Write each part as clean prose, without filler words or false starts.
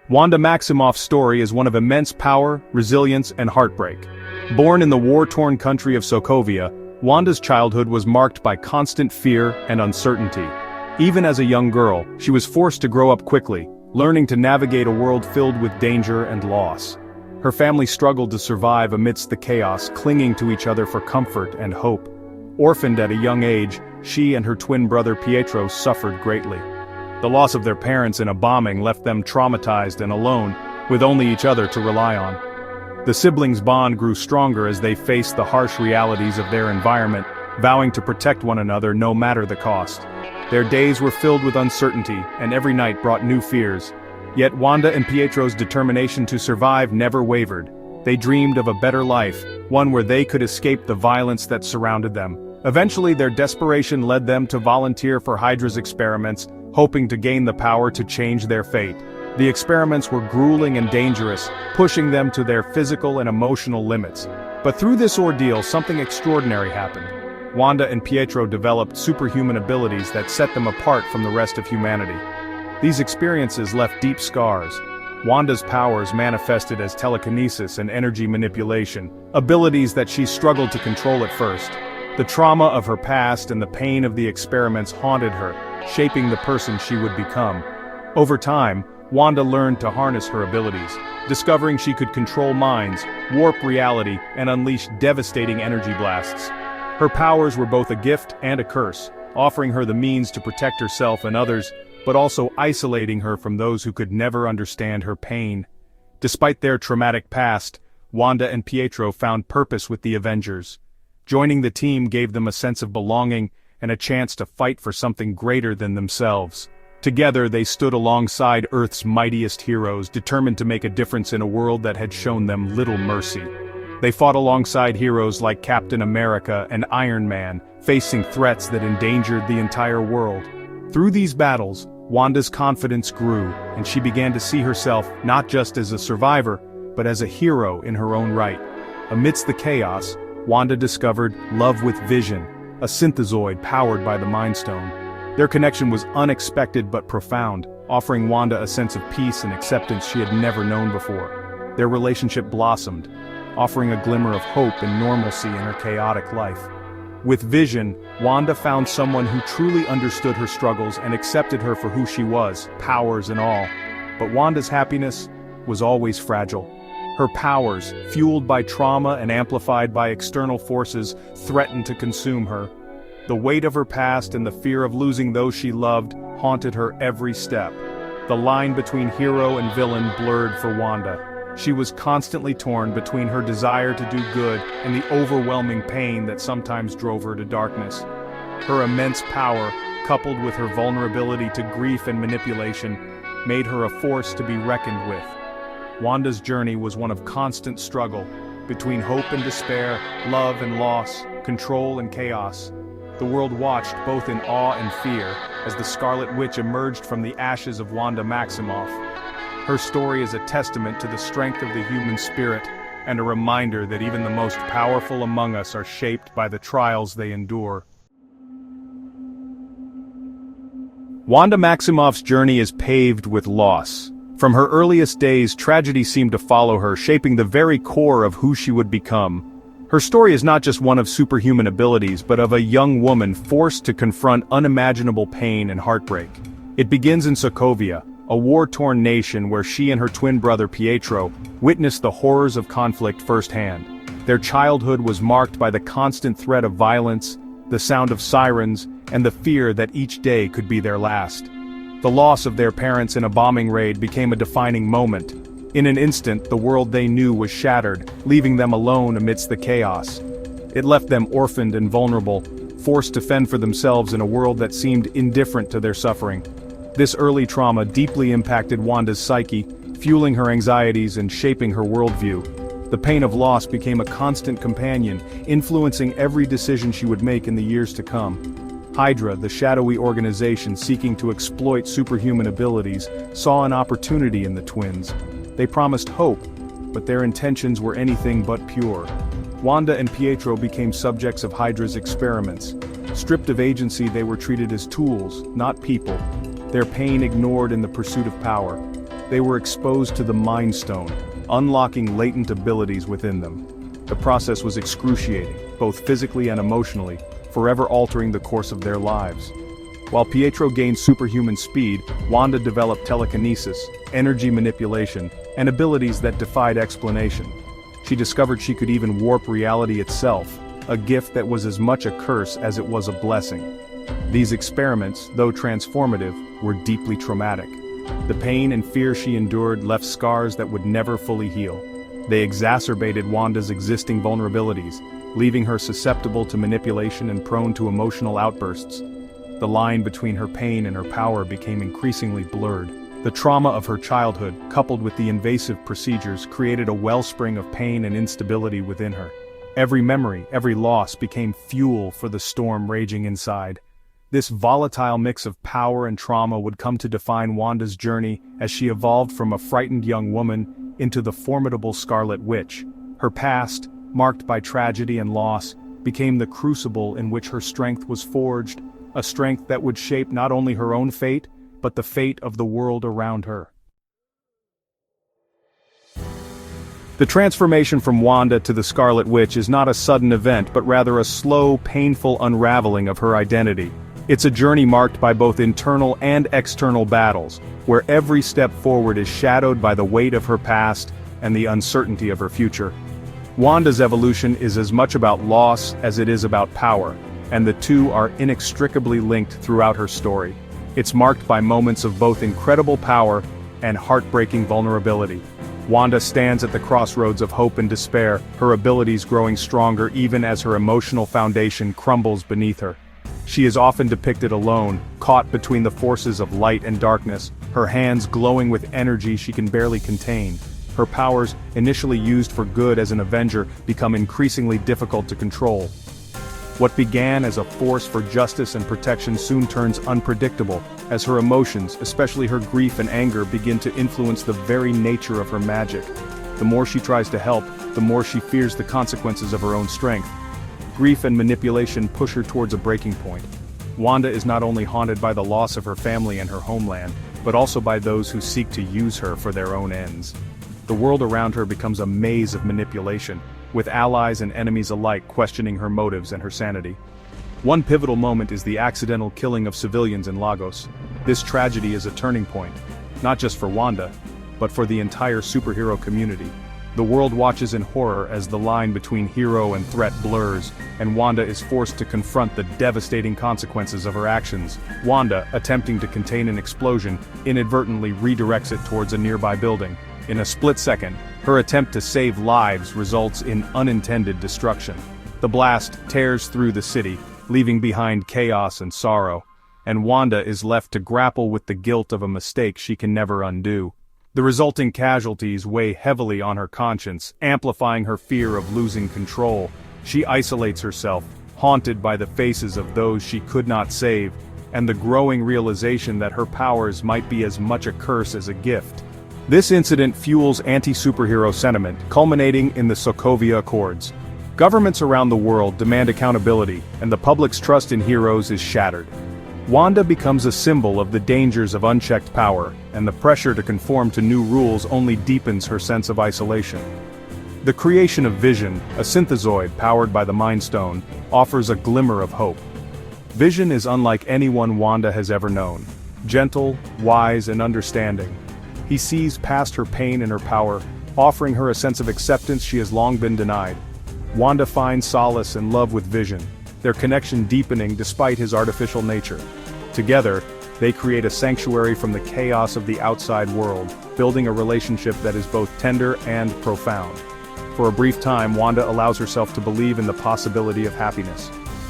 Wanda Maximoff's story is one of immense power, resilience, and heartbreak. Born in the war-torn country of Sokovia, Wanda's childhood was marked by constant fear and uncertainty. Even as a young girl, she was forced to grow up quickly, learning to navigate a world filled with danger and loss. Her family struggled to survive amidst the chaos, clinging to each other for comfort and hope. Orphaned at a young age, she and her twin brother Pietro suffered greatly. The loss of their parents in a bombing left them traumatized and alone, with only each other to rely on. The siblings' bond grew stronger as they faced the harsh realities of their environment, vowing to protect one another no matter the cost. Their days were filled with uncertainty, and every night brought new fears. Yet Wanda and Pietro's determination to survive never wavered. They dreamed of a better life, one where they could escape the violence that surrounded them. Eventually, their desperation led them to volunteer for Hydra's experiments, hoping to gain the power to change their fate. The experiments were grueling and dangerous, pushing them to their physical and emotional limits. But through this ordeal, something extraordinary happened. Wanda and Pietro developed superhuman abilities that set them apart from the rest of humanity. These experiences left deep scars. Wanda's powers manifested as telekinesis and energy manipulation, abilities that she struggled to control at first. The trauma of her past and the pain of the experiments haunted her, shaping the person she would become. Over time, Wanda learned to harness her abilities, discovering she could control minds, warp reality, and unleash devastating energy blasts. Her powers were both a gift and a curse, offering her the means to protect herself and others, but also isolating her from those who could never understand her pain. Despite their traumatic past, Wanda and Pietro found purpose with the Avengers. Joining the team gave them a sense of belonging and a chance to fight for something greater than themselves. Together they stood alongside Earth's mightiest heroes, determined to make a difference in a world that had shown them little mercy. They fought alongside heroes like Captain America and Iron Man, facing threats that endangered the entire world. Through these battles, Wanda's confidence grew, and she began to see herself not just as a survivor, but as a hero in her own right. Amidst the chaos, Wanda discovered Love with Vision, a synthezoid powered by the Mind Stone. Their connection was unexpected but profound, offering Wanda a sense of peace and acceptance she had never known before. Their relationship blossomed, offering a glimmer of hope and normalcy in her chaotic life. With Vision, Wanda found someone who truly understood her struggles and accepted her for who she was, powers and all. But Wanda's happiness was always fragile. Her powers, fueled by trauma and amplified by external forces, threatened to consume her. The weight of her past and the fear of losing those she loved haunted her every step. The line between hero and villain blurred for Wanda. She was constantly torn between her desire to do good and the overwhelming pain that sometimes drove her to darkness. Her immense power, coupled with her vulnerability to grief and manipulation, made her a force to be reckoned with. Wanda's journey was one of constant struggle, between hope and despair, love and loss, control and chaos. The world watched both in awe and fear as the Scarlet Witch emerged from the ashes of Wanda Maximoff. Her story is a testament to the strength of the human spirit, and a reminder that even the most powerful among us are shaped by the trials they endure. Wanda Maximoff's journey is paved with loss. From her earliest days, tragedy seemed to follow her, shaping the very core of who she would become. Her story is not just one of superhuman abilities, but of a young woman forced to confront unimaginable pain and heartbreak. It begins in Sokovia, a war-torn nation where she and her twin brother Pietro witnessed the horrors of conflict firsthand. Their childhood was marked by the constant threat of violence, the sound of sirens, and the fear that each day could be their last. The loss of their parents in a bombing raid became a defining moment. In an instant, the world they knew was shattered, leaving them alone amidst the chaos. It left them orphaned and vulnerable, forced to fend for themselves in a world that seemed indifferent to their suffering. This early trauma deeply impacted Wanda's psyche, fueling her anxieties and shaping her worldview. The pain of loss became a constant companion, influencing every decision she would make in the years to come. Hydra, the shadowy organization seeking to exploit superhuman abilities, saw an opportunity in the twins. They promised hope, but their intentions were anything but pure. Wanda and Pietro became subjects of Hydra's experiments. Stripped of agency, they were treated as tools, not people, their pain ignored in the pursuit of power. they were exposed to the Mind Stone, unlocking latent abilities within them. The process was excruciating, both physically and emotionally, forever altering the course of their lives. While Pietro gained superhuman speed, Wanda developed telekinesis, energy manipulation, and abilities that defied explanation. She discovered she could even warp reality itself, a gift that was as much a curse as it was a blessing. These experiments, though transformative, were deeply traumatic. The pain and fear she endured left scars that would never fully heal. They exacerbated Wanda's existing vulnerabilities, leaving her susceptible to manipulation and prone to emotional outbursts. The line between her pain and her power became increasingly blurred. The trauma of her childhood, coupled with the invasive procedures, created a wellspring of pain and instability within her. Every memory, every loss became fuel for the storm raging inside. This volatile mix of power and trauma would come to define Wanda's journey as she evolved from a frightened young woman into the formidable Scarlet Witch. Her past, marked by tragedy and loss, became the crucible in which her strength was forged, a strength that would shape not only her own fate, but the fate of the world around her. The transformation from Wanda to the Scarlet Witch is not a sudden event but rather a slow, painful unraveling of her identity. It's a journey marked by both internal and external battles, where every step forward is shadowed by the weight of her past and the uncertainty of her future. Wanda's evolution is as much about loss as it is about power, and the two are inextricably linked throughout her story. It's marked by moments of both incredible power and heartbreaking vulnerability. Wanda stands at the crossroads of hope and despair, her abilities growing stronger even as her emotional foundation crumbles beneath her. She is often depicted alone, caught between the forces of light and darkness, her hands glowing with energy she can barely contain. Her powers, initially used for good as an avenger, become increasingly difficult to control. What began as a force for justice and protection soon turns unpredictable, as her emotions, especially her grief and anger, begin to influence the very nature of her magic. The more she tries to help, the more she fears the consequences of her own strength. Grief and manipulation push her towards a breaking point. Wanda is not only haunted by the loss of her family and her homeland, but also by those who seek to use her for their own ends. The world around her becomes a maze of manipulation, with allies and enemies alike questioning her motives and her sanity. One pivotal moment is the accidental killing of civilians in Lagos. This tragedy is a turning point, not just for Wanda, but for the entire superhero community. The world watches in horror as the line between hero and threat blurs, and Wanda is forced to confront the devastating consequences of her actions. Wanda, attempting to contain an explosion, inadvertently redirects it towards a nearby building. In a split second, her attempt to save lives results in unintended destruction. The blast tears through the city, leaving behind chaos and sorrow, and Wanda is left to grapple with the guilt of a mistake she can never undo. The resulting casualties weigh heavily on her conscience, amplifying her fear of losing control. She isolates herself, haunted by the faces of those she could not save, and the growing realization that her powers might be as much a curse as a gift. This incident fuels anti-superhero sentiment, culminating in the Sokovia Accords. Governments around the world demand accountability, and the public's trust in heroes is shattered. Wanda becomes a symbol of the dangers of unchecked power, and the pressure to conform to new rules only deepens her sense of isolation. The creation of Vision, a synthezoid powered by the Mind Stone, offers a glimmer of hope. Vision is unlike anyone Wanda has ever known. Gentle, wise, and understanding. He sees past her pain and her power, offering her a sense of acceptance she has long been denied. Wanda finds solace and love with Vision, their connection deepening despite his artificial nature. Together, they create a sanctuary from the chaos of the outside world, building a relationship that is both tender and profound. For a brief time, Wanda allows herself to believe in the possibility of happiness.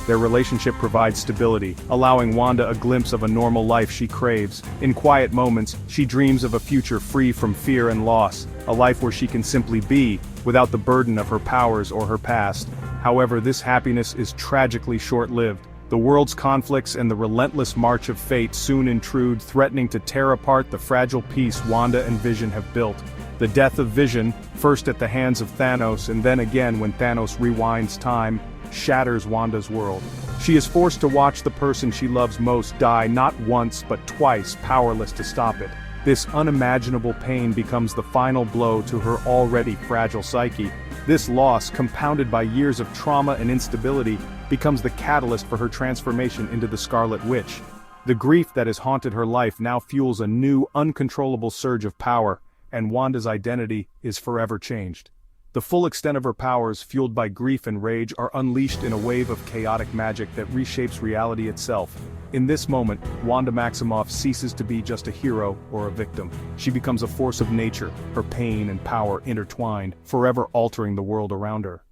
Their relationship provides stability, allowing Wanda a glimpse of a normal life she craves. In quiet moments, she dreams of a future free from fear and loss, a life where she can simply be, without the burden of her powers or her past. However, this happiness is tragically short-lived. The world's conflicts and the relentless march of fate soon intrude, threatening to tear apart the fragile peace Wanda and Vision have built. The death of Vision, first at the hands of Thanos and then again when Thanos rewinds time, shatters Wanda's world. She is forced to watch the person she loves most die not once but twice, powerless to stop it. This unimaginable pain becomes the final blow to her already fragile psyche. This loss, compounded by years of trauma and instability, becomes the catalyst for her transformation into the Scarlet Witch. The grief that has haunted her life now fuels a new, uncontrollable surge of power, and Wanda's identity is forever changed. The full extent of her powers, fueled by grief and rage, are unleashed in a wave of chaotic magic that reshapes reality itself. In this moment, Wanda Maximoff ceases to be just a hero or a victim. She becomes a force of nature, her pain and power intertwined, forever altering the world around her.